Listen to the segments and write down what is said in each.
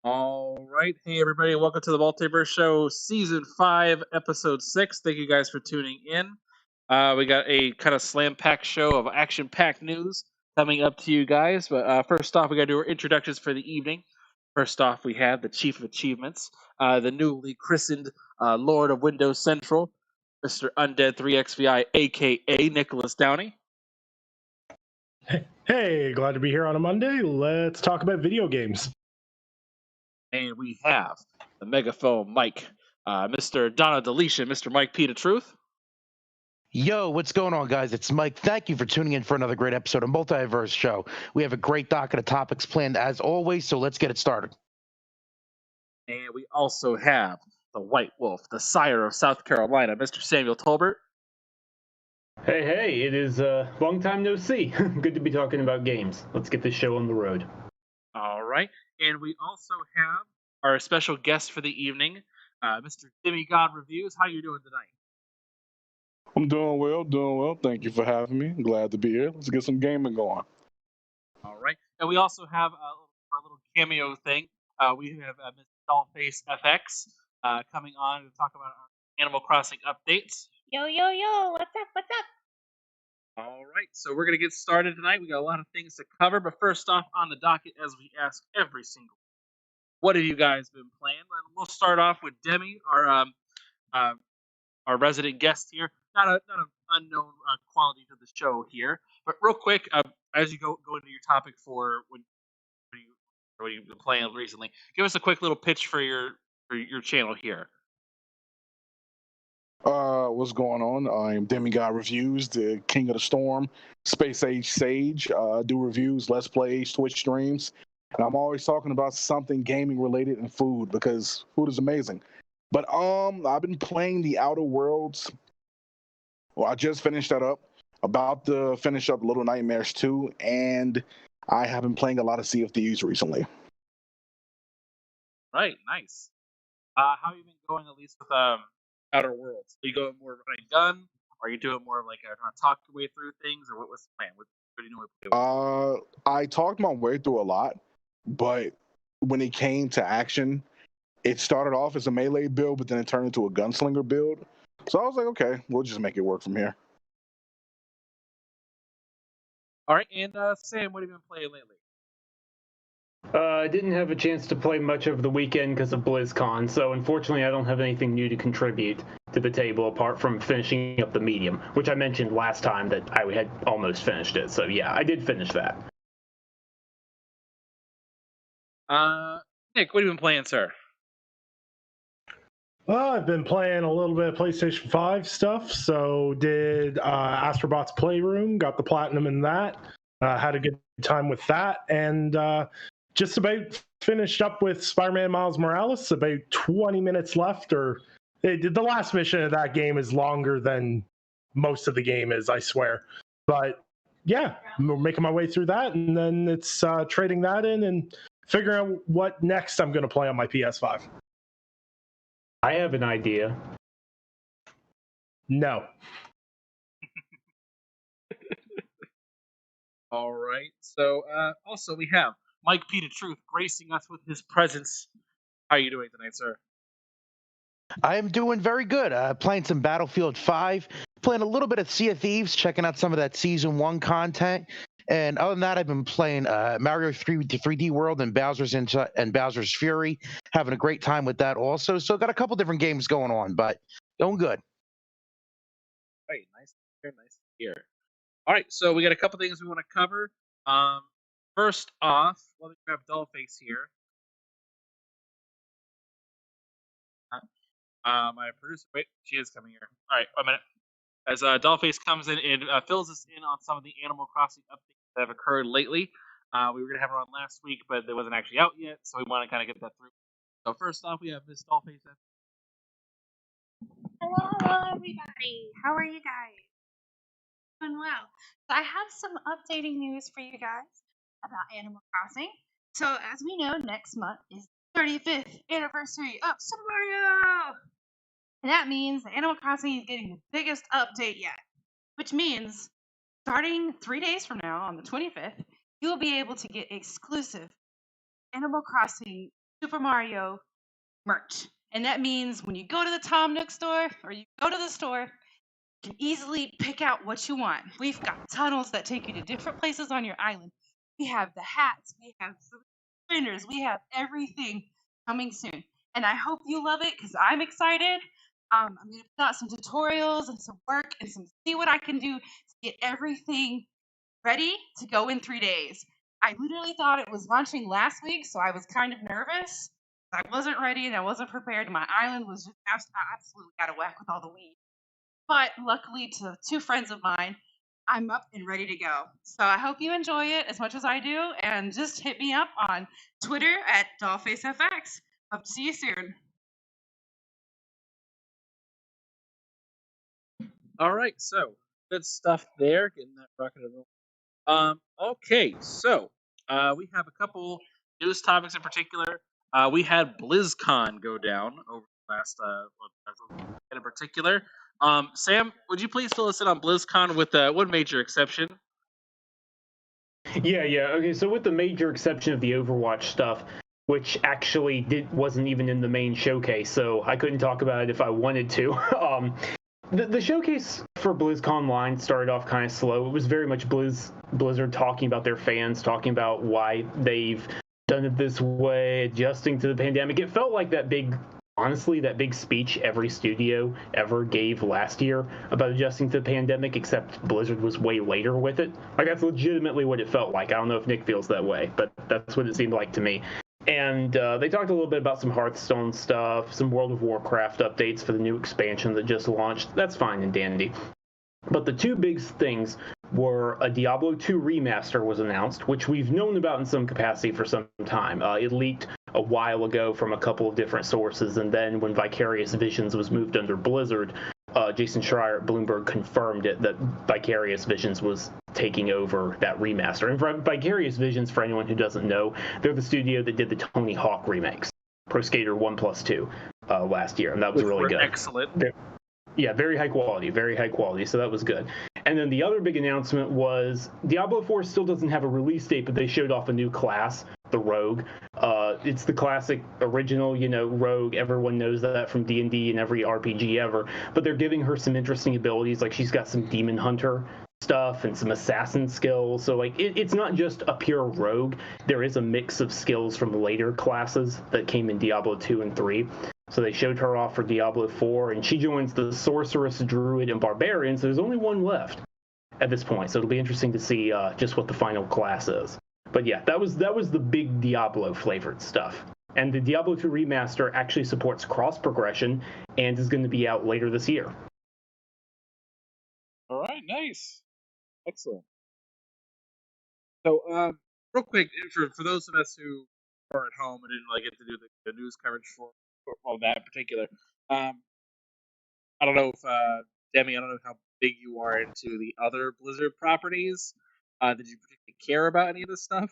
All right. Hey, everybody. Welcome to the Multiverse Show, Season 5, Episode 6. Thank you guys for tuning in. We got a kind of slam-packed show of action-packed news coming up to you guys. But first off, we got to do our introductions for the evening. First off, we have the Chief of Achievements, the newly christened Lord of Windows Central, Mr. Undead 3XVI, a.k.a. Nicholas Downey. Hey, glad to be here on a Monday. Let's talk about video games. And we have the megaphone Mike, Mr. Donna Deletion, Mr. Mike P. The Truth. Yo, what's going on, guys? It's Mike. Thank you for tuning in for another great episode of Multiverse Show. We have a great docket of topics planned as always, so let's get it started. And we also have the White Wolf, the sire of South Carolina, Mr. Samuel Tolbert. Hey, it is long time no see. Good to be talking about games. Let's get this show on the road. All right. And we also have our special guest for the evening, Mr. Demigod Reviews. How you doing tonight? I'm doing well. Thank you for having me. Glad to be here. Let's get some gaming going. All right. And we also have our little cameo thing. We have Mr. Dollface FX coming on to talk about our Animal Crossing updates. Yo, what's up? All right, so we're going to get started tonight. We got a lot of things to cover, but first off on the docket, as we ask every single, what have you guys been playing? And we'll start off with Demi, our resident guest here. Not an unknown quality to the show here, but real quick, as you go into your topic for what you've been playing recently, give us a quick little pitch for your channel here. What's going on? I'm Demigod Reviews, the King of the Storm, Space Age Sage. Do reviews, Let's Plays, Twitch streams. And I'm always talking about something gaming related and food because food is amazing. But I've been playing the Outer Worlds. Well, I just finished that up. About to finish up Little Nightmares 2, and I have been playing a lot of Sea of Thieves recently. Right, nice. How have you been going, at least with Outer Worlds? Are you going more running gun? Or are you doing more of like trying to talk your way through things, or what's the plan? What are you doing? I talked my way through a lot, but when it came to action, it started off as a melee build, but then it turned into a gunslinger build. So I was like, okay, we'll just make it work from here. All right, and Sam, what have you been playing lately? I didn't have a chance to play much over the weekend because of BlizzCon, so unfortunately I don't have anything new to contribute to the table apart from finishing up the Medium, which I mentioned last time that I had almost finished it. So yeah, I did finish that. Nick, what have you been playing, sir? I've been playing a little bit of PlayStation 5 stuff, so did Astrobot's Playroom, got the platinum in that, had a good time with that, and just about finished up with Spider-Man Miles Morales, about 20 minutes left, or the last mission of that game is longer than most of the game is, I swear. But yeah, I'm making my way through that, and then it's trading that in and figuring out what next I'm going to play on my PS5. I have an idea. No. All right. So also we have Mike P. The Truth gracing us with his presence. How are you doing tonight, sir? I am doing very good. Playing some Battlefield 5, playing a little bit of Sea of Thieves, checking out some of that Season 1 content. And other than that, I've been playing Mario 3D World and Bowser's Fury, having a great time with that also. So got a couple different games going on, but going good. Right, nice, very nice to hear. All right, so we got a couple things we want to cover. First off, let me grab Dollface here. My producer, wait, she is coming here. All right, a minute. As Dollface comes in and fills us in on some of the Animal Crossing updates that have occurred lately. We were going to have her on last week, but it wasn't actually out yet, so we want to kind of get that through. So first off, we have Miss Dollface. Hello, everybody. How are you guys? Doing well. So I have some updating news for you guys about Animal Crossing. So as we know, next month is the 35th anniversary of Super Mario! And that means Animal Crossing is getting the biggest update yet. Which means, starting 3 days from now, on the 25th, you will be able to get exclusive Animal Crossing Super Mario merch. And that means when you go to the Tom Nook store or you go to the store, you can easily pick out what you want. We've got tunnels that take you to different places on your island. We have the hats, we have the printers, we have everything coming soon. And I hope you love it because I'm excited. I'm going to put out some tutorials and some work and see what I can do to get everything ready to go in 3 days. I literally thought it was launching last week, so I was kind of nervous. I wasn't ready and I wasn't prepared. My island was just absolutely out of whack with all the weeds. But luckily, to 2 friends of mine, I'm up and ready to go. So I hope you enjoy it as much as I do, and just hit me up on Twitter at DollfaceFX. Hope to see you soon. All right, so good stuff there. Getting that rocking and rolling. Okay, so we have a couple news topics in particular. We had BlizzCon go down over the last in particular. Sam, would you please fill us in on BlizzCon with one major exception? Yeah. Okay, so with the major exception of the Overwatch stuff, which actually wasn't even in the main showcase, so I couldn't talk about it if I wanted to. The showcase for BlizzCon Line started off kind of slow. It was very much Blizzard talking about their fans, talking about why they've done it this way, adjusting to the pandemic. It felt like that big speech every studio ever gave last year about adjusting to the pandemic, except Blizzard was way later with it. Like, that's legitimately what it felt like. I don't know if Nick feels that way, but that's what it seemed like to me. And they talked a little bit about some Hearthstone stuff, some World of Warcraft updates for the new expansion that just launched. That's fine and dandy. But the 2 big things were a Diablo 2 remaster was announced, which we've known about in some capacity for some time. It leaked a while ago from a couple of different sources, and then when Vicarious Visions was moved under Blizzard, Jason Schreier at Bloomberg confirmed it that Vicarious Visions was taking over that remaster. And Vicarious Visions, for anyone who doesn't know, they're the studio that did the Tony Hawk remakes, Pro Skater 1+2, last year, and that was really good. Excellent. Yeah, very high quality, so that was good. And then the other big announcement was Diablo 4 still doesn't have a release date, but they showed off a new class, the Rogue. It's the classic original, Rogue. Everyone knows that from D&D and every RPG ever. But they're giving her some interesting abilities, like she's got some Demon Hunter stuff and some assassin skills. So like it's not just a pure rogue. There is a mix of skills from later classes that came in Diablo 2 and 3. So they showed her off for Diablo 4, and she joins the Sorceress, Druid, and Barbarian, so there's only one left at this point. So it'll be interesting to see just what the final class is. But yeah, that was the big Diablo-flavored stuff. And the Diablo 2 remaster actually supports cross-progression and is going to be out later this year. All right, nice. Excellent. So, real quick, for those of us who are at home and didn't get to do the news coverage for that particular, I don't know if Demi, I don't know how big you are into the other Blizzard properties. Did you particularly care about any of this stuff,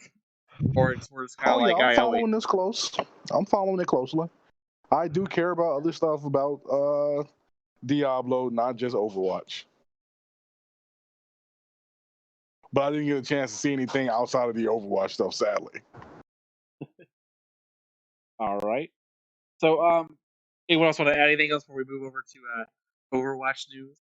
or it's more just kind of I'm following this close. I'm following it closely. I do care about other stuff about Diablo, not just Overwatch. But I didn't get a chance to see anything outside of the Overwatch stuff, sadly. All right. So, anyone else want to add anything else before we move over to Overwatch news?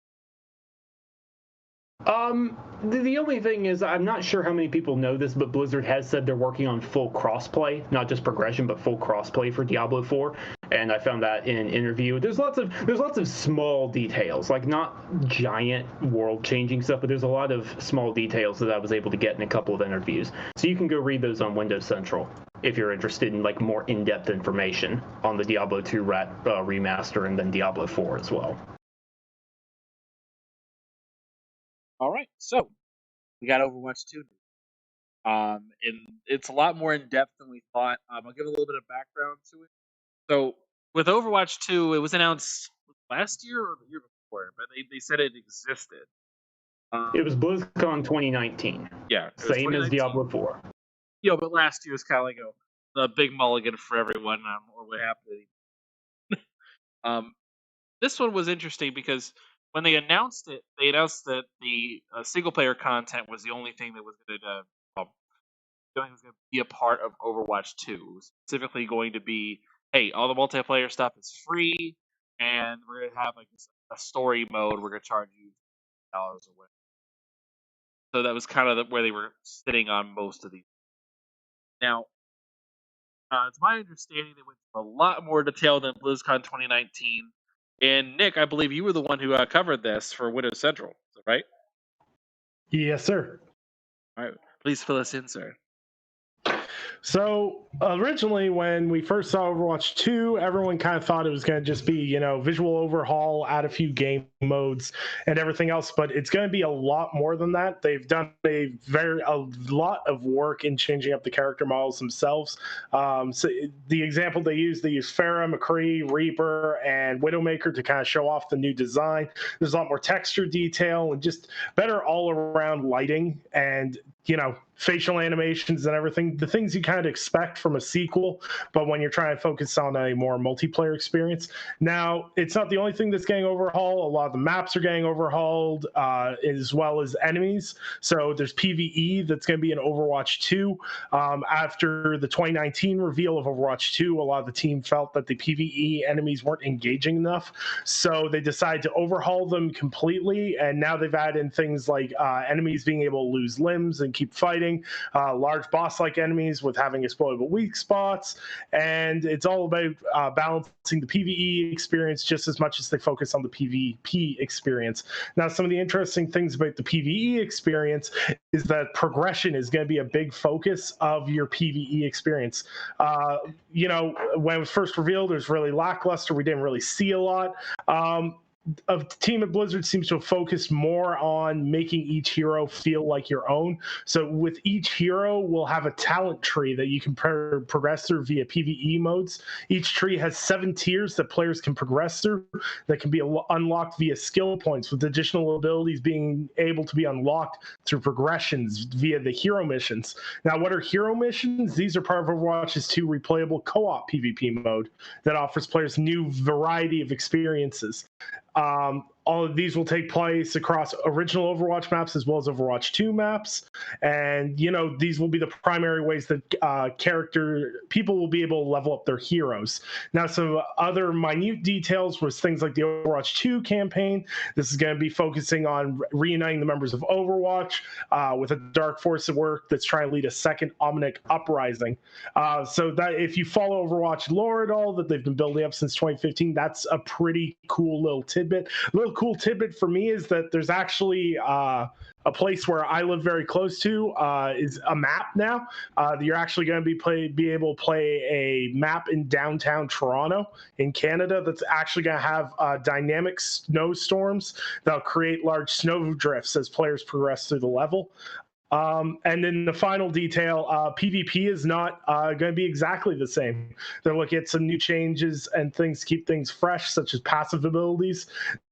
The only thing is, I'm not sure how many people know this, but Blizzard has said they're working on full crossplay, not just progression, but full crossplay for Diablo 4. And I found that in an interview. There's lots of small details, like not giant world-changing stuff, but there's a lot of small details that I was able to get in a couple of interviews. So you can go read those on Windows Central if you're interested in more in-depth information on the Diablo 2 remaster and then Diablo 4 as well. All right, so we got Overwatch 2. And it's a lot more in depth than we thought. I'll give a little bit of background to it. So with Overwatch 2, it was announced last year or the year before, but they said it existed. It was BlizzCon 2019. Yeah, same as Diablo 4. But last year was kind of like a big mulligan for everyone, or what happened. This one was interesting because when they announced it, they announced that the single-player content was the only thing that was going to going to be a part of Overwatch 2. Specifically, going to be, hey, all the multiplayer stuff is free, and we're going to have like a story mode. We're going to charge you $dollars a win. So that was kind of where they were sitting on most of these. Now, it's my understanding they went into a lot more detail than BlizzCon 2019. And Nick, I believe you were the one who covered this for Windows Central, is that right? Yes, sir. All right, please fill us in, sir. So originally, when we first saw Overwatch 2, everyone kind of thought it was going to just be, visual overhaul, add a few game modes and everything else. But it's going to be a lot more than that. They've done a lot of work in changing up the character models themselves. So the example they use Pharah, McCree, Reaper, and Widowmaker to kind of show off the new design. There's a lot more texture detail and just better all-around lighting and facial animations and everything, the things you kind of expect from a sequel, but when you're trying to focus on a more multiplayer experience. Now, it's not the only thing that's getting overhauled. A lot of the maps are getting overhauled, as well as enemies. So there's PvE that's going to be in Overwatch 2. After the 2019 reveal of Overwatch 2, a lot of the team felt that the PvE enemies weren't engaging enough, so they decided to overhaul them completely, and now they've added in things like enemies being able to lose limbs and keep fighting, large boss-like enemies with having exploitable weak spots, and it's all about balancing the PvE experience just as much as they focus on the PvP experience. Now, some of the interesting things about the PvE experience is that progression is going to be a big focus of your PvE experience. When it was first revealed, it was really lackluster. We didn't really see a lot. A team at Blizzard seems to have focused more on making each hero feel like your own. So with each hero, we'll have a talent tree that you can progress through via PvE modes. Each tree has 7 tiers that players can progress through that can be unlocked via skill points, with additional abilities being able to be unlocked through progressions via the hero missions. Now, what are hero missions? These are part of Overwatch's 2 replayable co-op PvP mode that offers players a new variety of experiences. All of these will take place across original Overwatch maps as well as Overwatch 2 maps. And, these will be the primary ways that people will be able to level up their heroes. Now, some other minute details was things like the Overwatch 2 campaign. This is going to be focusing on reuniting the members of Overwatch with a dark force at work that's trying to lead a second Omnic uprising. So that if you follow Overwatch lore at all that they've been building up since 2015, that's a pretty cool little tidbit. A little cool tidbit for me is that there's actually a place where I live very close to is a map now. You're actually going to be able to play a map in downtown Toronto in Canada that's actually going to have dynamic snowstorms that'll create large snow drifts as players progress through the level. And then the final detail, PvP is not going to be exactly the same. They're looking at some new changes and things to keep things fresh, such as passive abilities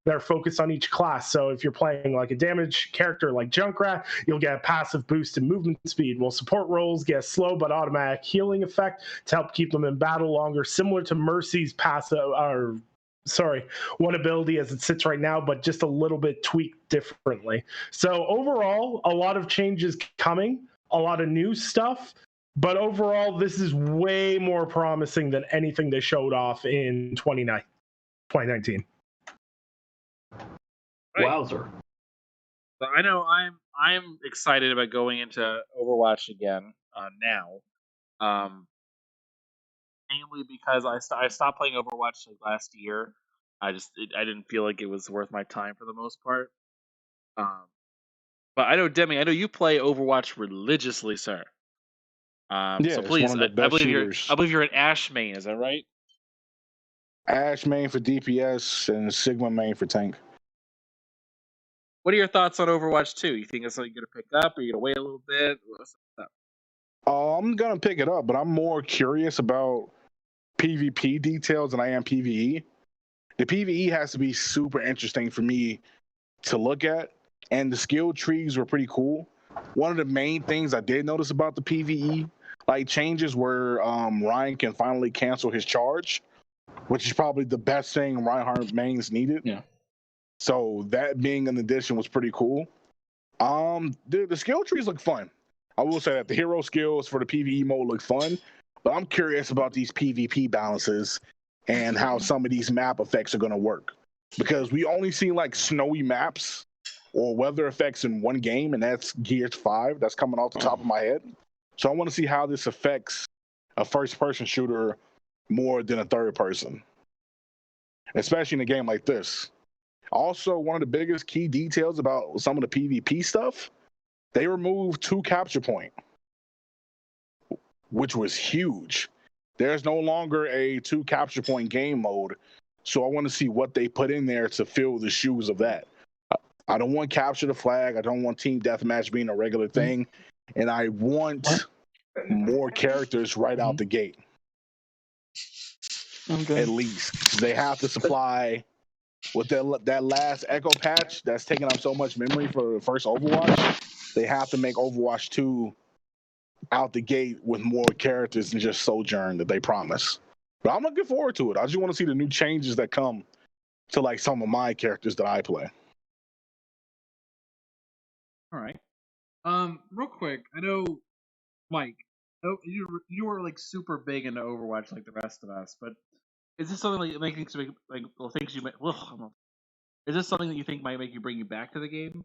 that are focused on each class. So if you're playing like a damage character like Junkrat, you'll get a passive boost in movement speed, while support roles get a slow but automatic healing effect to help keep them in battle longer, similar to Mercy's one ability as it sits right now, but just a little bit tweaked differently. So overall, a lot of changes coming, a lot of new stuff, but overall, this is way more promising than anything they showed off in 2019. Right. Wowzer. So I know I'm excited about going into Overwatch again now. Mainly because I stopped playing Overwatch like last year. I didn't feel like it was worth my time for the most part. But I know, Demi, I know you play Overwatch religiously, sir. Yeah, So it's please, one of the best shooters. I believe you're an Ashe main. Is that right? Ashe main for DPS and Sigma main for tank. What are your thoughts on Overwatch 2? You think it's something you're gonna pick up, or you gonna wait a little bit? What's up? I'm gonna pick it up, but I'm more curious about PvP details than I am PvE. The PvE has to be super interesting for me to look at, and the skill trees were pretty cool. One of the main things I did notice about the PvE changes were Ryan can finally cancel his charge, which is probably the best thing Reinhardt mains needed. Yeah. So that being an addition was pretty cool. The skill trees look fun. I will say that the hero skills for the PvE mode look fun, but I'm curious about these PvP balances and how some of these map effects are going to work. Because we only see like snowy maps or weather effects in one game, and that's Gears 5. That's coming off the top of my head. So I want to see how this affects a first-person shooter more than a third person, especially in a game like this. Also, one of the biggest key details about some of the PvP stuff, they removed 2 capture point, which was huge. There's no longer a 2 capture point game mode, so I want to see what they put in there to fill the shoes of that. I don't want capture the flag. I don't want team deathmatch being a regular thing, and I want more characters right out the gate. Okay. At least they have to supply with that last Echo patch that's taking up so much memory for the first Overwatch. They have to make Overwatch 2 out the gate with more characters than just Sojourn that they promise. But I'm looking forward to it. I just want to see the new changes that come to like some of my characters that I play. All right. Real quick, I know, Mike, you were like super big into Overwatch like the rest of us, but is this something like making like things you is this something that you think might make you bring you back to the game?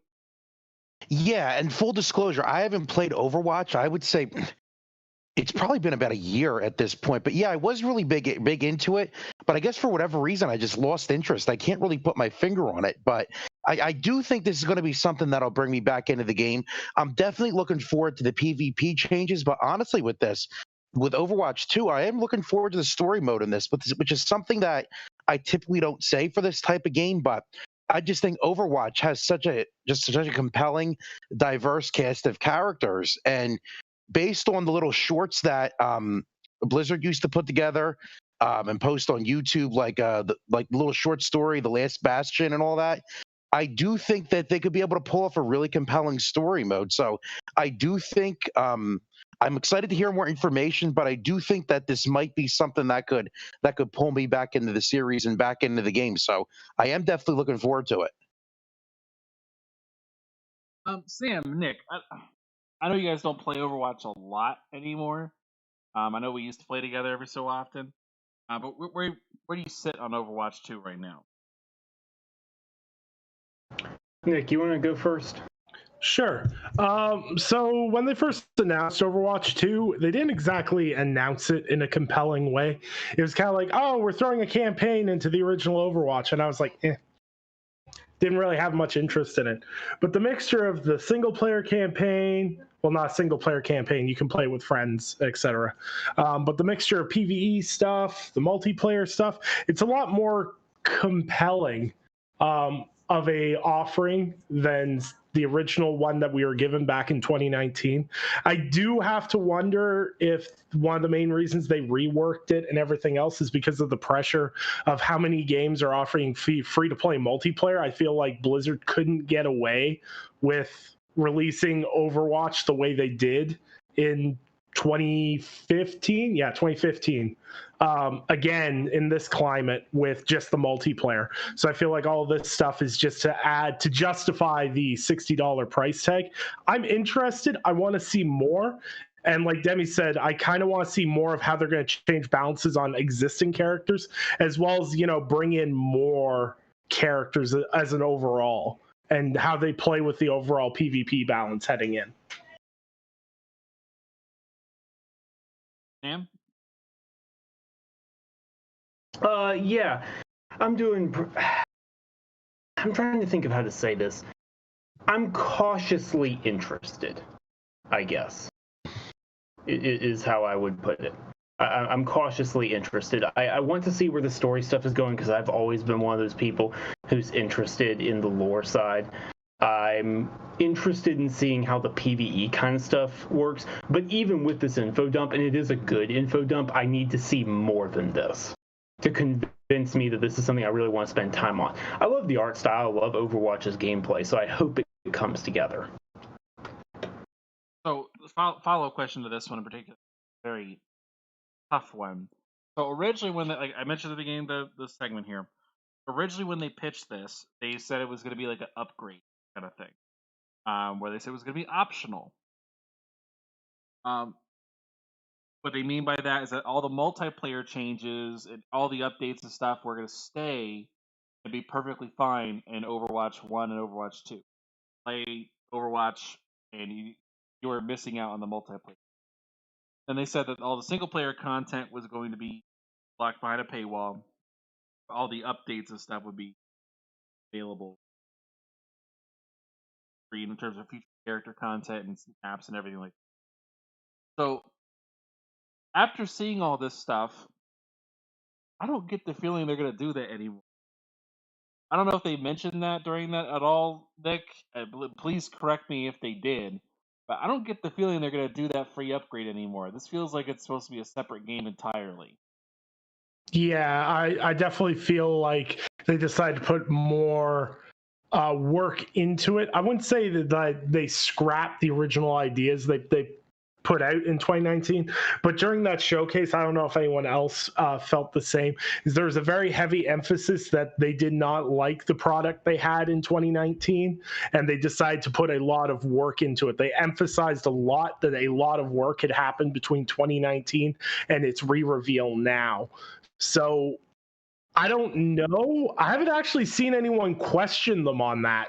Yeah, and full disclosure, I haven't played Overwatch. I would say it's probably been about a year at this point. But yeah, I was really big into it. But I guess for whatever reason, I just lost interest. I can't really put my finger on it. But I do think this is going to be something that'll bring me back into the game. I'm definitely looking forward to the PvP changes. But honestly, with Overwatch 2, I am looking forward to the story mode in this, which is something that I typically don't say for this type of game. But I just think Overwatch has such a compelling, diverse cast of characters, and based on the little shorts that Blizzard used to put together and post on YouTube, like the little short story, The Last Bastion, and all that. I do think that they could be able to pull off a really compelling story mode. So I do think I'm excited to hear more information, but I do think that this might be something that could pull me back into the series and back into the game. So I am definitely looking forward to it. Sam, Nick, I know you guys don't play Overwatch a lot anymore. I know we used to play together every so often. But where do you sit on Overwatch 2 right now? Nick, you want to go first? Sure. So when they first announced Overwatch 2, they didn't exactly announce it in a compelling way. It was kind of like, oh, we're throwing a campaign into the original Overwatch. And I was like, didn't really have much interest in it. But the mixture of the single-player campaign, well, not a single-player campaign, you can play with friends, etc. But the mixture of PvE stuff, the multiplayer stuff, it's a lot more compelling of a offering than the original one that we were given back in 2019. I do have to wonder if one of the main reasons they reworked it and everything else is because of the pressure of how many games are offering free-to-play multiplayer. I feel like Blizzard couldn't get away with releasing Overwatch the way they did in 2015. Yeah, 2015. Again, in this climate with just the multiplayer. So I feel like all this stuff is just to justify the $60 price tag. I'm interested. I want to see more. And like Demi said, I kind of want to see more of how they're going to change balances on existing characters, as well as, bring in more characters as an overall, and how they play with the overall PvP balance heading in. Sam? Yeah. I'm trying to think of how to say this. I'm cautiously interested, I guess, is how I would put it. I'm cautiously interested. I want to see where the story stuff is going, because I've always been one of those people who's interested in the lore side. I'm interested in seeing how the PvE kind of stuff works. But even with this info dump, and it is a good info dump, I need to see more than this to convince me that this is something I really want to spend time on. I love the art style. I love Overwatch's gameplay, so I hope it comes together. So, follow-up question to this one in particular, very tough one. So originally, when like I mentioned at the beginning of the segment here, originally when they pitched this, they said it was going to be like an upgrade kind of thing, where they said it was going to be optional. What they mean by that is that all the multiplayer changes and all the updates and stuff were going to stay and be perfectly fine in Overwatch 1 and Overwatch 2. Play Overwatch and you were missing out on the multiplayer. And they said that all the single player content was going to be locked behind a paywall. All the updates and stuff would be available free in terms of future character content and apps and everything like that. So after seeing all this stuff, I don't get the feeling they're going to do that anymore. I don't know if they mentioned that during that at all, Nick. Please correct me if they did. But I don't get the feeling they're going to do that free upgrade anymore. This feels like it's supposed to be a separate game entirely. Yeah, I definitely feel like they decided to put more work into it. I wouldn't say that they scrapped the original ideas they put out in 2019, but during that showcase, I don't know if anyone else felt the same. There was a very heavy emphasis that they did not like the product they had in 2019, and they decided to put a lot of work into it. They emphasized a lot that a lot of work had happened between 2019 and its re-reveal now. So I don't know. I haven't actually seen anyone question them on that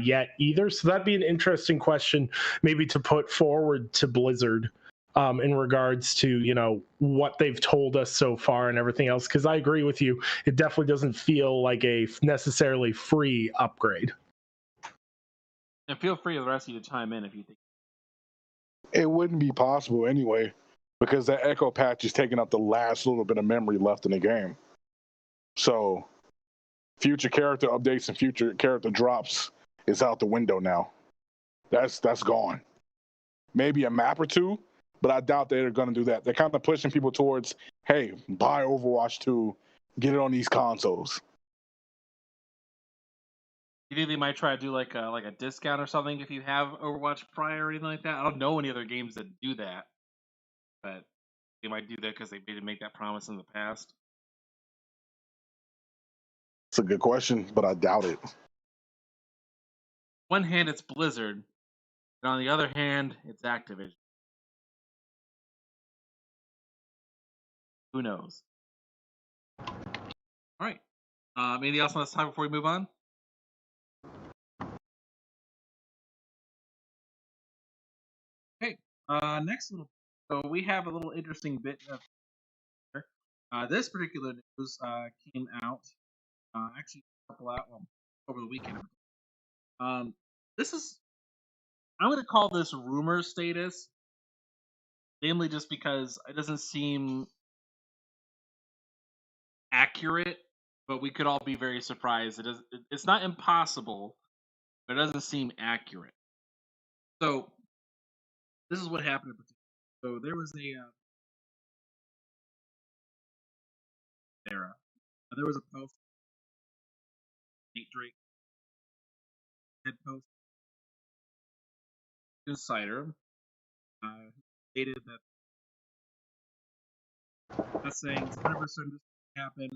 yet either. So that'd be an interesting question maybe to put forward to Blizzard in regards to, you know, what they've told us so far and everything else. Because I agree with you. It definitely doesn't feel like a necessarily free upgrade. And feel free the rest of you to chime in if you think. It wouldn't be possible anyway, because that echo patch is taking up the last little bit of memory left in the game. So future character updates and future character drops is out the window now. That's gone. Maybe a map or two, but I doubt they're going to do that. They're kind of pushing people towards, hey, buy Overwatch 2, get it on these consoles. You think they might try to do like a discount or something if you have Overwatch prior or anything like that? I don't know any other games that do that, but they might do that because they didn't make that promise in the past. It's a good question, but I doubt it. One hand, it's Blizzard, and on the other hand, it's Activision. Who knows? All right. Anything else on this time before we move on? Okay. Next little. So we have a little interesting bit of. This particular news came out actually a couple out over the weekend. This is. I'm going to call this rumor status, namely just because it doesn't seem accurate, but we could all be very surprised. It's not impossible, but it doesn't seem accurate. So this is what happened. So there was there was a post, Nate Drake head post, insider, stated that that's saying 100% this happened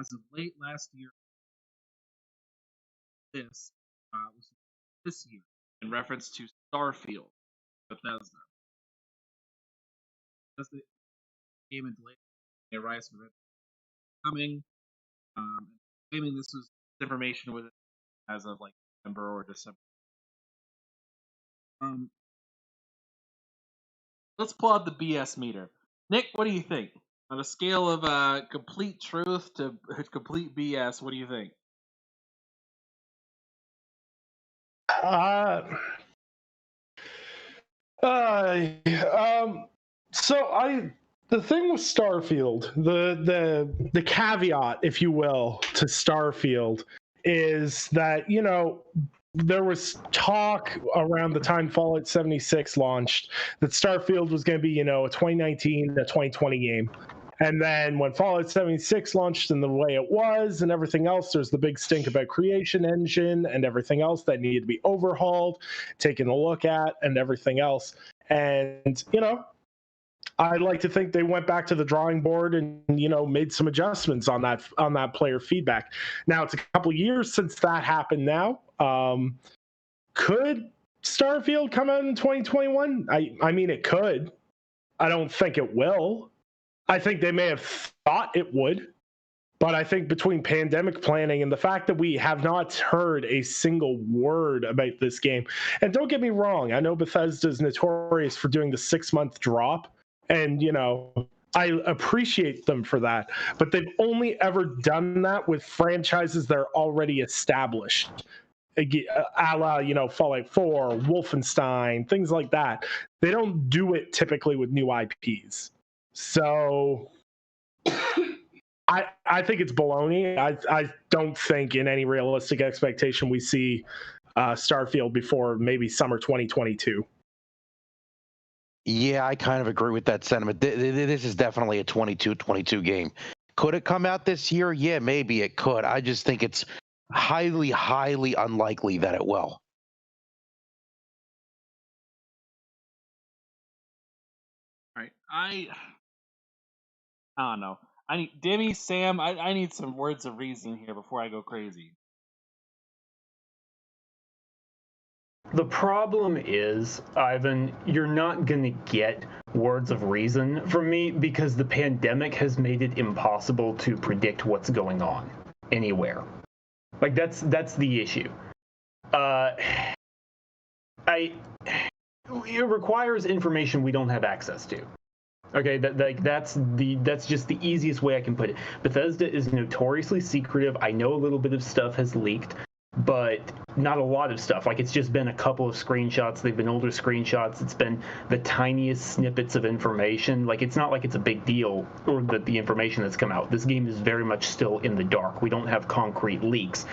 as of late last year. This was this year in reference to Starfield, Bethesda. That's the game in delay. A rise from it coming, claiming this was information with it as of like November or December. Let's pull out the BS meter. Nick, what do you think? On a scale of complete truth to complete BS, what do you think? So the thing with Starfield, the caveat, if you will, to Starfield is that, you know, there was talk around the time Fallout 76 launched that Starfield was going to be, you know, a 2019 to 2020 game. And then when Fallout 76 launched in the way it was and everything else, there's the big stink about Creation Engine and everything else that needed to be overhauled, taken a look at, and everything else. And, you know, I'd like to think they went back to the drawing board and, you know, made some adjustments on that player feedback. Now, it's a couple years since that happened now. Could Starfield come out in 2021? I mean, it could. I don't think it will. I think they may have thought it would. But I think between pandemic planning and the fact that we have not heard a single word about this game, and don't get me wrong, I know Bethesda's notorious for doing the 6-month drop, and I appreciate them for that, but they've only ever done that with franchises that are already established, a la Fallout 4, Wolfenstein, things like that. They don't do it typically with new IPs. So I think it's baloney. I don't think in any realistic expectation we see Starfield before maybe summer 2022. Yeah, I kind of agree with that sentiment. This is definitely a 22 game. Could it come out this year? Yeah, maybe it could. I just think it's highly, highly unlikely that it will. All right. I don't know. I need Demi, Sam. I need some words of reason here before I go crazy. The problem is, Ivan, you're not going to get words of reason from me because the pandemic has made it impossible to predict what's going on anywhere. Like that's the issue. It requires information we don't have access to. Okay, that's just the easiest way I can put it. Bethesda is notoriously secretive. I know a little bit of stuff has leaked, but not a lot of stuff. Like, it's just been a couple of screenshots. They've been older screenshots. It's been the tiniest snippets of information. Like, it's not like it's a big deal, or that the information that's come out. This game is very much still in the dark. We don't have concrete leaks.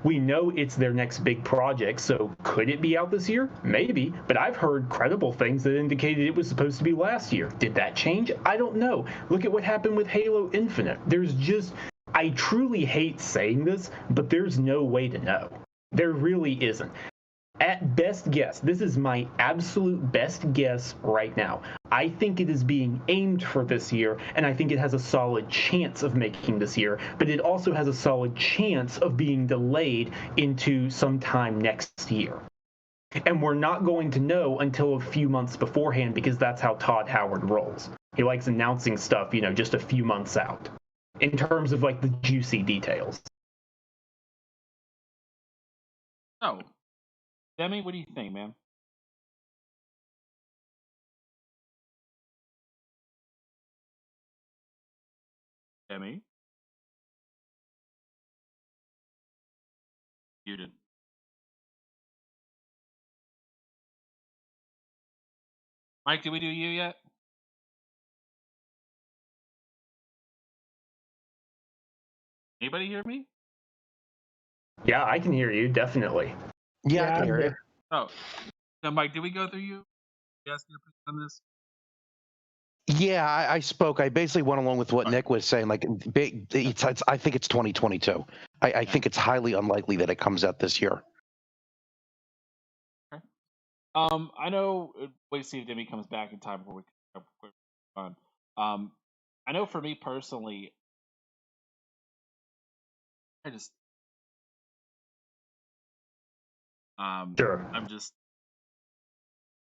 We know it's their next big project, so could it be out this year? Maybe, but I've heard credible things that indicated it was supposed to be last year. Did that change? I don't know. Look at what happened with Halo Infinite. I truly hate saying this, but there's no way to know. There really isn't. At best guess, this is my absolute best guess right now. I think it is being aimed for this year, and I think it has a solid chance of making this year, but it also has a solid chance of being delayed into sometime next year. And we're not going to know until a few months beforehand because that's how Todd Howard rolls. He likes announcing stuff, just a few months out in terms of like the juicy details. Oh. Demi, what do you think, man? Demi? Muted. Mike, did we do you yet? Anybody hear me? Yeah, I can hear you, definitely. Yeah, I can hear you. Oh. So, Mike, did we go through you? You ask your opinion on this? Yeah, I spoke. I basically went along with what Nick was saying. Like, I think it's 2022. I think it's highly unlikely that it comes out this year. Okay. I know. Wait to see if Demi comes back in time before we on. I know for me personally, I just Sure.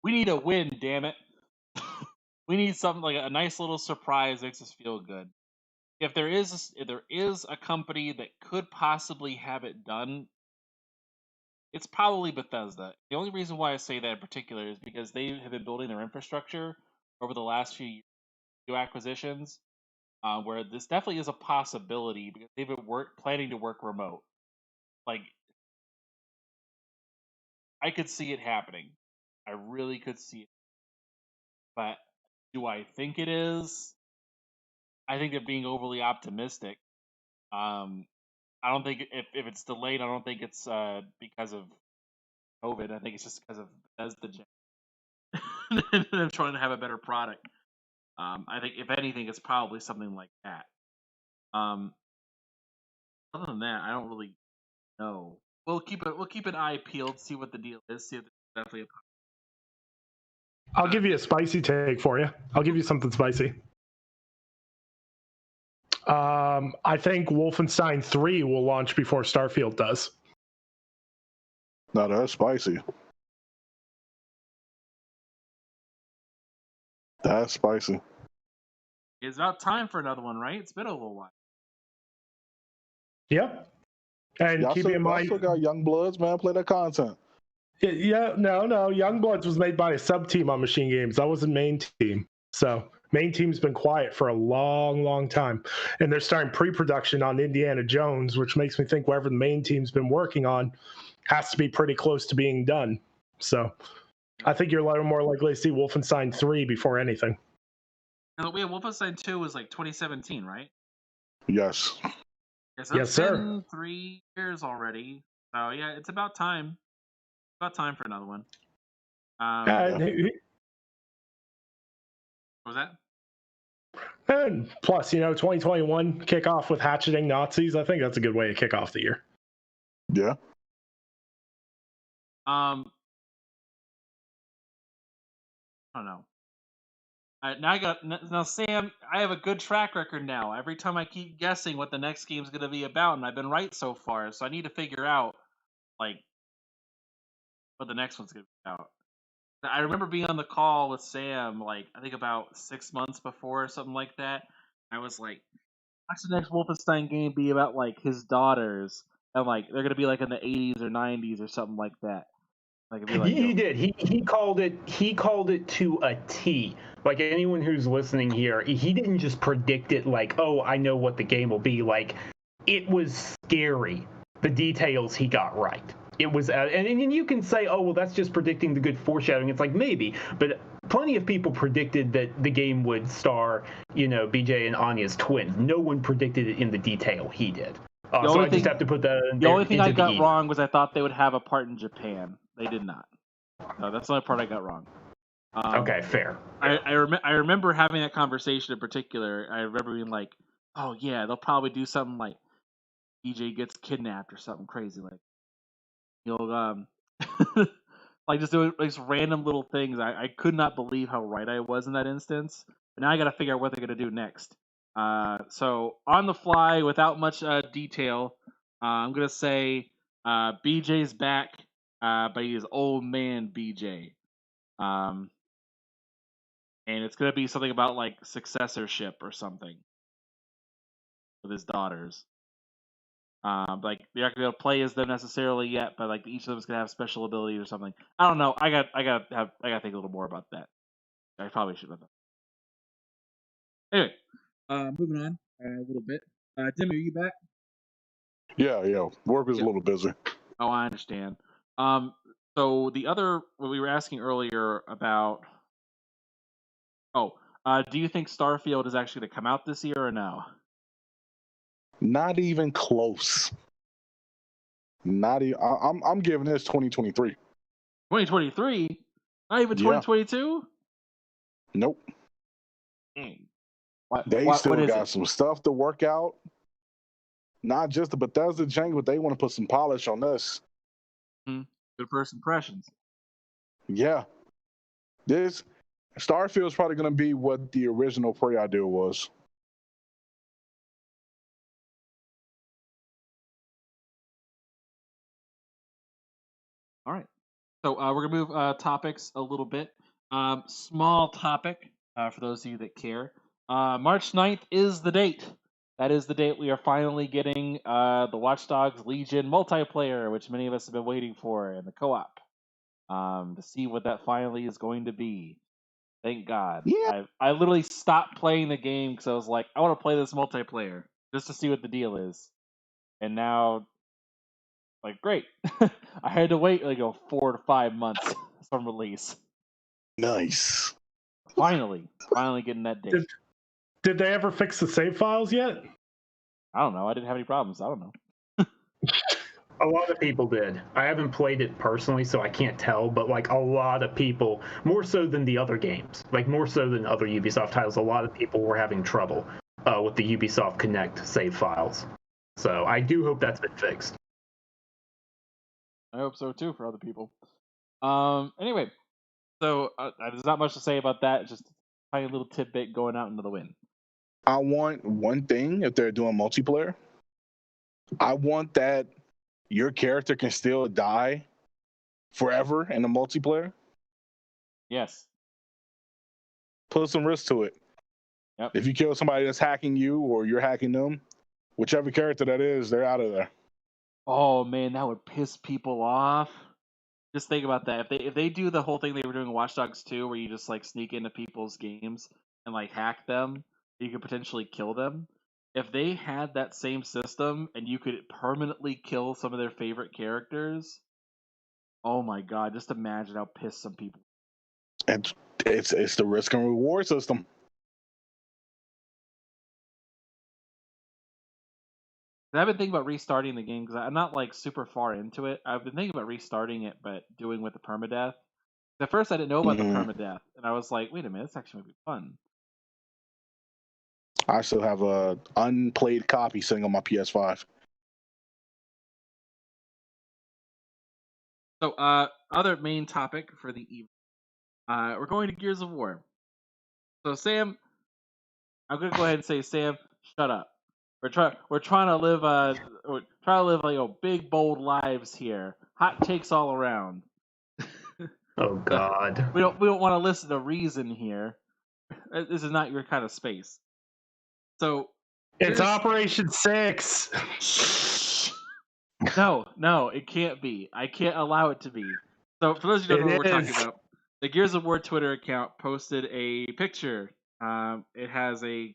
we need a win, damn it. We need something like a nice little surprise makes us feel good. If there is a company that could possibly have it done, it's probably Bethesda. The only reason why I say that in particular is because they have been building their infrastructure over the last few years, new acquisitions, where this definitely is a possibility because they've been planning to work remote. Like, I could see it happening. I really could see it. But do I think it is? I think they're being overly optimistic. I don't think if it's delayed, I don't think it's because of COVID. I think it's just because of Bethesda. Them trying to have a better product. I think if anything, it's probably something like that. Other than that, I don't really know. We'll keep an eye peeled, see what the deal is, see if there's definitely a. I'll give you a spicy take for you. I'll give you something spicy. I think Wolfenstein 3 will launch before Starfield does. No, that's spicy. That's spicy. It's about time for another one, right? It's been a little while. Yep. And keep in Y'all mind, still got young bloods, man. Play that content. yeah, no, Youngbloods was made by a sub team on Machine Games. That wasn't main team. So main team's been quiet for a long time, and they're starting pre-production on Indiana Jones, which makes me think whatever the main team's been working on has to be pretty close to being done. So I think you're a little more likely to see Wolfenstein 3 before anything. No, wait, Wolfenstein 2 was like 2017, right? Yes. Yeah, so Yes, it's sir. been 3 years already. So yeah, it's about time. About time for another one. And, What was that? and plus, 2021 kick off with hatcheting Nazis. I think that's a good way to kick off the year. Yeah. I don't know. Now, Sam. I have a good track record now. Every time I keep guessing what the next game's going to be about, and I've been right so far. So I need to figure out like what the next one's going to be about. I remember being on the call with Sam, like I think about 6 months before or something like that. I was like, "Watch the next Wolfenstein game be about like his daughters, and like they're gonna be like in the 80s or 90s or something like that." Like it'd be like, He did. He called it to a T. Like anyone who's listening here, he didn't just predict it like, oh, I know what the game will be. Like, it was scary. The details he got right. It was, and you can say, oh, well, that's just predicting the good foreshadowing. It's like maybe, but plenty of people predicted that the game would star, BJ and Anya's twins. No one predicted it in the detail he did. So I just have to put that in the there. only thing I got wrong was I thought they would have a part in Japan. They did not. So that's the only part I got wrong. Okay, fair. I remember having that conversation in particular. I remember being like, "Oh yeah, they'll probably do something like BJ gets kidnapped or something crazy, like like just doing like random little things." I could not believe how right I was in that instance. But now I got to figure out what they're gonna do next. So on the fly, without much detail, I'm gonna say BJ's back, but he is old man BJ. And it's gonna be something about like successorship or something with his daughters. Like you're not gonna be able to play as them necessarily yet, but like each of them is gonna have special abilities or something. I don't know. I got to think a little more about that. I probably should have done. Anyway, moving on a little bit. Tim, are you back? Yeah. Work was a little busy. Oh, I understand. So the other what we were asking earlier about. Do you think Starfield is actually going to come out this year or no? Not even close. Not even. I'm giving this 2023. 2023? Not even 2022? Nope. Dang. They still got it? some stuff to work out. Not just the Bethesda jank, but they want to put some polish on this. Good first impressions. Yeah. This Starfield is probably going to be what the original Prey idea was. All right. So we're going to move topics a little bit. Small topic for those of you that care. March 9th is the date. That is the date we are finally getting the Watch Dogs Legion multiplayer, which many of us have been waiting for, and the co-op. To see what that finally is going to be. Thank God. Yeah. I literally stopped playing the game because I was like, I want to play this multiplayer just to see what the deal is. And now, like, great. I had to wait like 4 to 5 months from release. Nice. Finally getting that date. Did they ever fix the save files yet? I don't know. I didn't have any problems. I don't know. A lot of people did. I haven't played it personally, so I can't tell, but like a lot of people, more so than the other games, like more so than other Ubisoft titles, a lot of people were having trouble with the Ubisoft Connect save files. So I do hope that's been fixed. I hope so too for other people. Anyway, so there's not much to say about that. It's just a tiny little tidbit going out into the wind. I want one thing if they're doing multiplayer. I want that your character can still die forever in the multiplayer. Yes. Put some risk to it. Yep. If you kill somebody that's hacking you or you're hacking them, whichever character that is, they're out of there. Oh man, that would piss people off. Just think about that. If they do the whole thing they were doing in Watch Dogs 2, where you just like sneak into people's games and like hack them, you could potentially kill them. If they had that same system and you could permanently kill some of their favorite characters, oh my god, just imagine how pissed some people. And it's the risk and reward system. I've been thinking about restarting the game because I'm not like super far into it. I've been thinking about restarting it, but doing with the permadeath. At first, I didn't know about the permadeath, and I was like, "Wait a minute, this actually might be fun." I still have a unplayed copy sitting on my PS5. So, other main topic for the evening. We're going to Gears of War. So, Sam, I'm gonna go ahead and say, Sam, shut up. We're trying to live like big bold lives here. Hot takes all around. Oh God. We don't want to listen to reason here. This is not your kind of space. So It's Operation 6. No, it can't be. I can't allow it to be. So for those of you who don't know what we're talking about, the Gears of War Twitter account posted a picture. It has a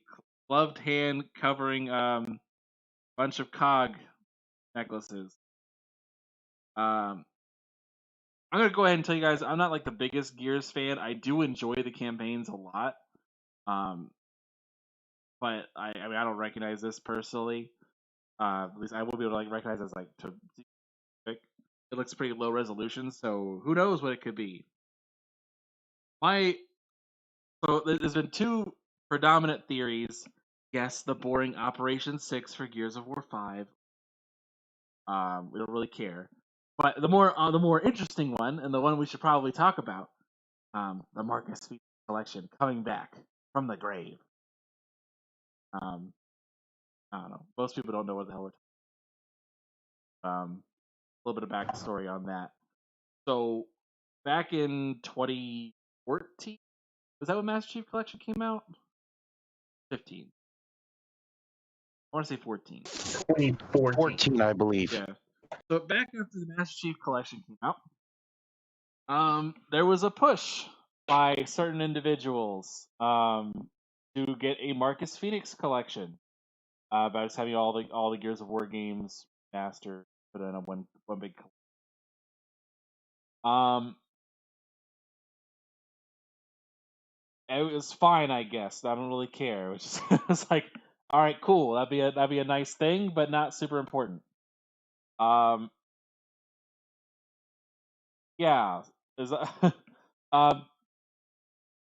gloved hand covering a bunch of cog necklaces. I'm gonna go ahead and tell you guys, I'm not like the biggest Gears fan. I do enjoy the campaigns a lot. But I mean, I don't recognize this personally. At least I will be able to like recognize it as like it looks pretty low resolution, so who knows what it could be. So there's been two predominant theories. Yes, the boring Operation 6 for Gears of War 5. We don't really care. But the more interesting one, and the one we should probably talk about, the Marcus Phoenix collection coming back from the grave. I don't know. Most people don't know what the hell we're talking. A little bit of backstory on that. So, back in 2014, was that when Master Chief Collection came out? 15. I want to say 14. 2014. 14, I believe. Yeah. So back after the Master Chief Collection came out, there was a push by certain individuals to get a Marcus Phoenix collection by just having all the Gears of War games mastered put in a one big collection. It was fine, I guess. I don't really care. It was like, all right, cool. That'd be a nice thing, but not super important. Yeah. Is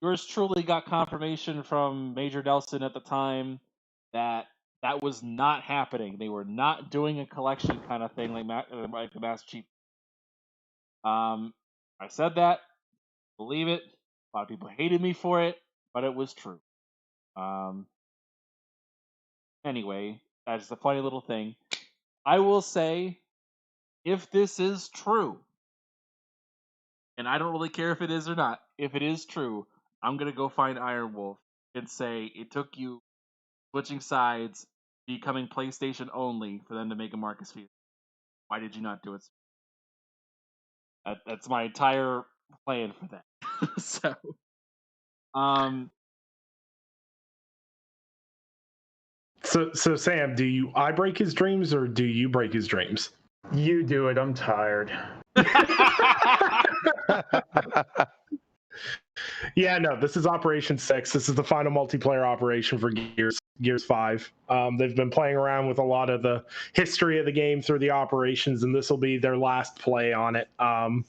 yours truly got confirmation from Major Nelson at the time that that was not happening. They were not doing a collection kind of thing like the Master Chief. I said that. Believe it. A lot of people hated me for it, but it was true. Anyway, that's a funny little thing. I will say, if this is true, and I don't really care if it is or not, if it is true, I'm gonna go find Iron Wolf and say it took you switching sides, becoming PlayStation only for them to make a Marcus Phoenix. Why did you not do it? That's my entire plan for that. So, So Sam, do I break his dreams or do you break his dreams? You do it. I'm tired. Yeah, no, this is Operation 6. This is the final multiplayer operation for Gears 5. They've been playing around with a lot of the history of the game through the operations, and this will be their last play on it. And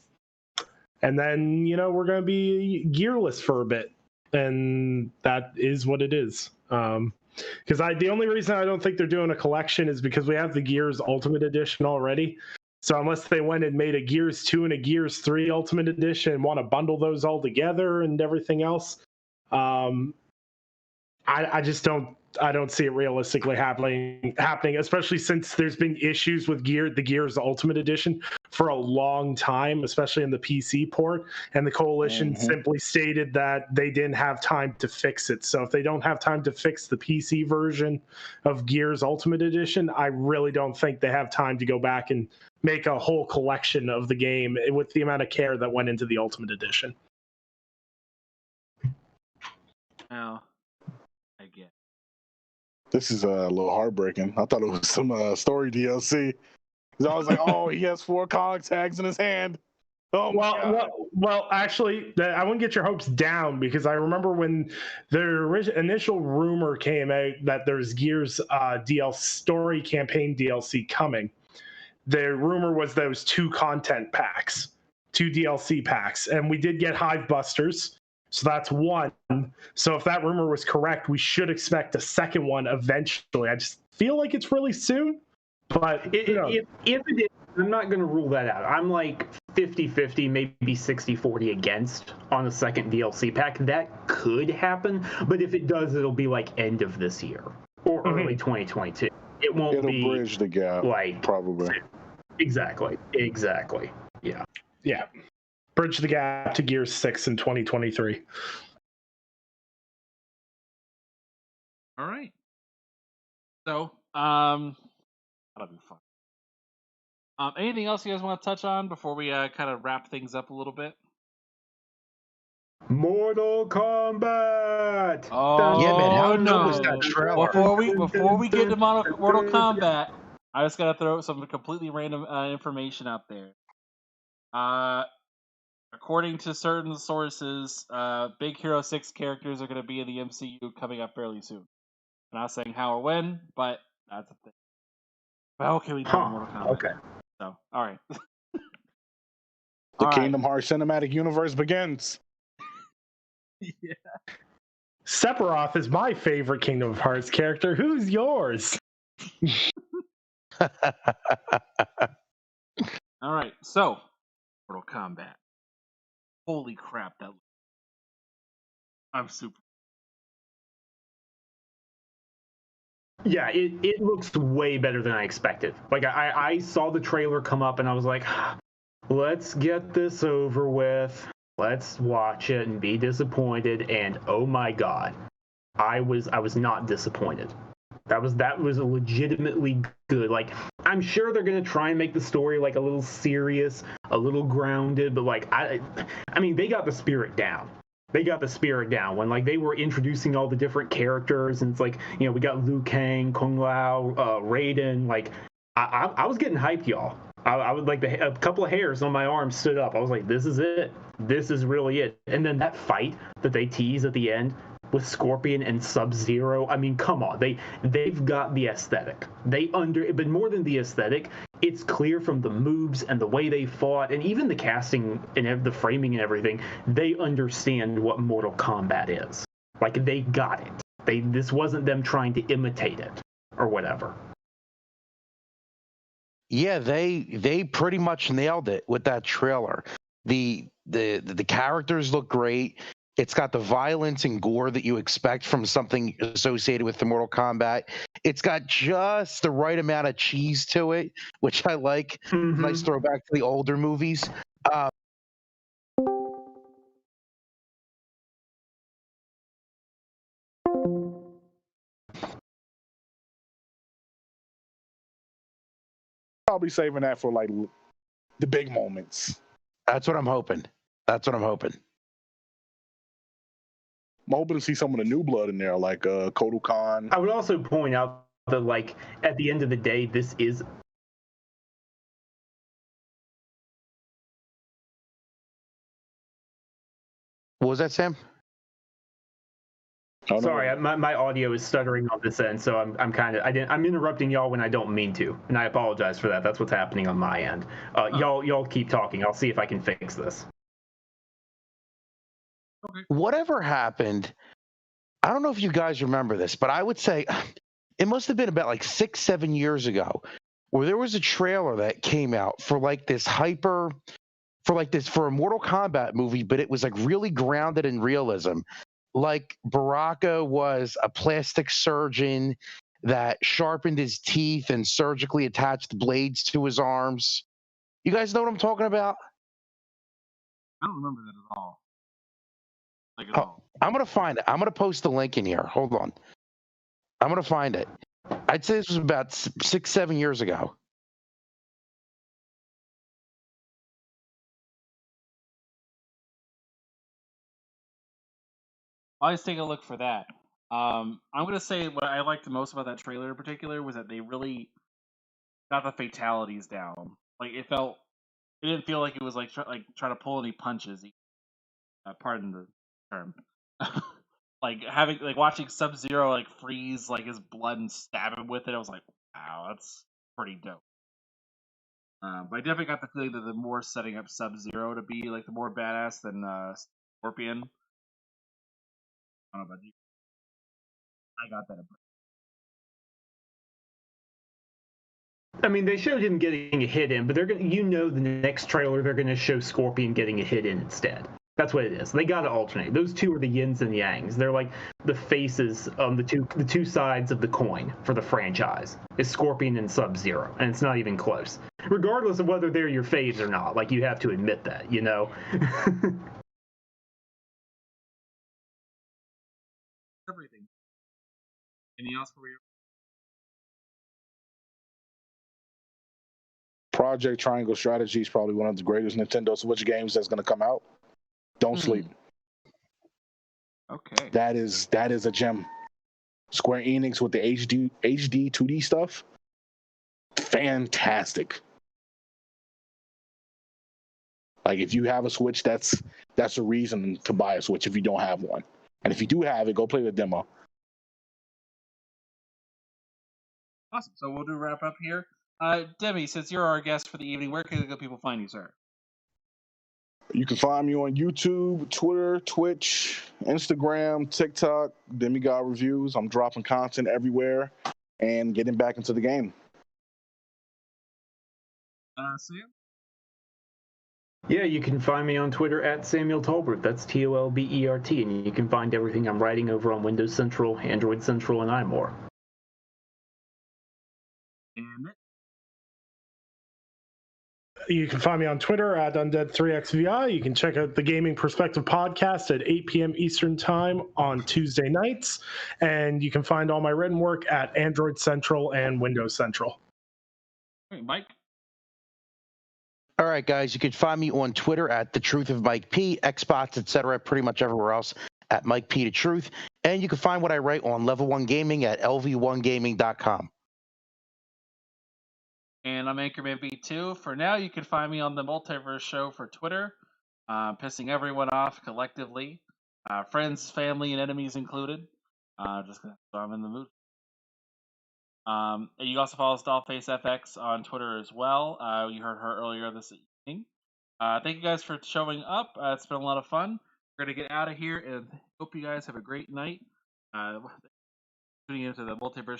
then, we're going to be gearless for a bit, and that is what it is. Because the only reason I don't think they're doing a collection is because we have the Gears Ultimate Edition already. So unless they went and made a Gears 2 and a Gears 3 Ultimate Edition and want to bundle those all together and everything else, I just don't I don't see it realistically happening, especially since there's been issues with the Gears Ultimate Edition for a long time, especially in the PC port. And the Coalition simply stated that they didn't have time to fix it. So if they don't have time to fix the PC version of Gears Ultimate Edition, I really don't think they have time to go back and make a whole collection of the game with the amount of care that went into the Ultimate Edition. Now, I get. This is a little heartbreaking. I thought it was some story DLC. 'Cause I was like, oh, he has 4 cog tags in his hand. Oh my God. Well, actually, I wouldn't get your hopes down, because I remember when the initial rumor came out that there's Gears story campaign DLC coming. The rumor was those 2 content packs, 2 DLC packs, and we did get Hive Busters. So that's 1. So if that rumor was correct, we should expect a second one eventually. I just feel like it's really soon. But if it is, I'm not going to rule that out. I'm like 50-50, maybe 60-40 against on a second DLC pack. That could happen, but if it does, it'll be like end of this year or early 2022. It'll bridge the gap, like probably. Exactly. Yeah. Bridge the gap to Gears 6 in 2023. All right. So, that'll be fun. Anything else you guys want to touch on before we kind of wrap things up a little bit? Mortal Kombat. Oh, Yeah, man, how no. was that trailer? Before we get to Mortal Kombat, I just gotta throw some completely random information out there. According to certain sources, Big Hero 6 characters are going to be in the MCU coming up fairly soon. I'm not saying how or when, but that's a thing. Well, can we talk Mortal Kombat? Okay. So, all right. The Kingdom Hearts cinematic universe begins. Yeah. Sephiroth is my favorite Kingdom Hearts character. Who's yours? All right. So, Mortal Kombat. Holy crap! I'm super. Yeah, it looks way better than I expected. Like, I saw the trailer come up and I was like, let's get this over with. Let's watch it and be disappointed. And oh my God, I was not disappointed. That was legitimately good. Like, I'm sure they're gonna try and make the story like a little serious, a little grounded, but like I mean, they got the spirit down. When like they were introducing all the different characters, and it's like, you know, we got Liu Kang, Kung Lao, Raiden. Like, I was getting hyped, y'all. I was like, a couple of hairs on my arm stood up. I was like, this is it. This is really it. And then that fight that they tease at the end with Scorpion and Sub-Zero. I mean, come on. They've got the aesthetic. But more than the aesthetic, it's clear from the moves and the way they fought, and even the casting and the framing and everything, they understand what Mortal Kombat is. Like, they got it. This wasn't them trying to imitate it or whatever. Yeah, they pretty much nailed it with that trailer. The characters look great. It's got the violence and gore that you expect from something associated with the Mortal Kombat. It's got just the right amount of cheese to it, which I like. Nice throwback to the older movies. Probably saving that for like the big moments. That's what I'm hoping. I'm hoping to see some of the new blood in there, like Kotal Khan. I would also point out that, like, at the end of the day, this is. What was that, Sam? Oh, no. Sorry, my audio is stuttering on this end, so I'm interrupting y'all when I don't mean to, and I apologize for that. That's what's happening on my end. Y'all keep talking. I'll see if I can fix this. Whatever happened, I don't know if you guys remember this, but I would say it must have been about like 6-7 years ago, where there was a trailer that came out for a Mortal Kombat movie, but it was like really grounded in realism. like Baraka was a plastic surgeon that sharpened his teeth and surgically attached blades to his arms. You guys know what I'm talking about? I don't remember that at all. Like at Oh, all. I'm gonna find it. I'm gonna post the link in here. Hold on. I'm gonna find it. I'd say this was about 6-7 years ago. I'll just take a look for that. I'm gonna say what I liked the most about that trailer in particular was that they really got the fatalities down. Like it didn't feel like it was like trying to pull any punches. Pardon the term. Like watching Sub-Zero like freeze like his blood and stab him with it. I was like, wow, that's pretty dope. But I definitely got the feeling that they're more setting up Sub-Zero to be like the more badass than Scorpion. I don't know about you. I got that. I mean, they showed him getting a hit in, but they're gonna, the next trailer they're gonna show Scorpion getting a hit in instead. That's what it is. They got to alternate. Those two are the yins and yangs. They're like the faces on the two sides of the coin for the franchise. Is Scorpion and Sub-Zero, and it's not even close. Regardless of whether they're your faves or not, like you have to admit that, you know. Everything. Anything else for you? Project Triangle Strategy is probably one of the greatest Nintendo Switch games that's going to come out. Don't sleep. Okay. That is a gem. Square Enix with the HD 2D stuff, fantastic. Like if you have a Switch, that's a reason to buy a Switch if you don't have one. And if you do have it, go play the demo. Awesome. So we'll do a wrap up here. Demi, since you're our guest for the evening, where can the people find you, sir? You can find me on YouTube, Twitter, Twitch, Instagram, TikTok, Demigod Reviews. I'm dropping content everywhere and getting back into the game. Sam? Yeah, you can find me on Twitter at Samuel Tolbert. That's Tolbert, and you can find everything I'm writing over on Windows Central, Android Central, and iMore. And You can find me on Twitter at Undead3XVI. You can check out the Gaming Perspective podcast at 8 p.m. Eastern Time on Tuesday nights. And you can find all my written work at Android Central and Windows Central. Hey, Mike? All right, guys, you can find me on Twitter at The Truth of Mike P, Xbox, etc., pretty much everywhere else at Mike P The Truth. And you can find what I write on Level 1 Gaming at lv1gaming.com. And I'm Anchorman B2. For now, you can find me on the Multiverse Show for Twitter, pissing everyone off collectively, friends, family, and enemies included. Just so I'm in the mood. And you also follow StallfaceFX on Twitter as well. You heard her earlier this evening. Thank you guys for showing up. It's been a lot of fun. We're going to get out of here and hope you guys have a great night. Tuning into the Multiverse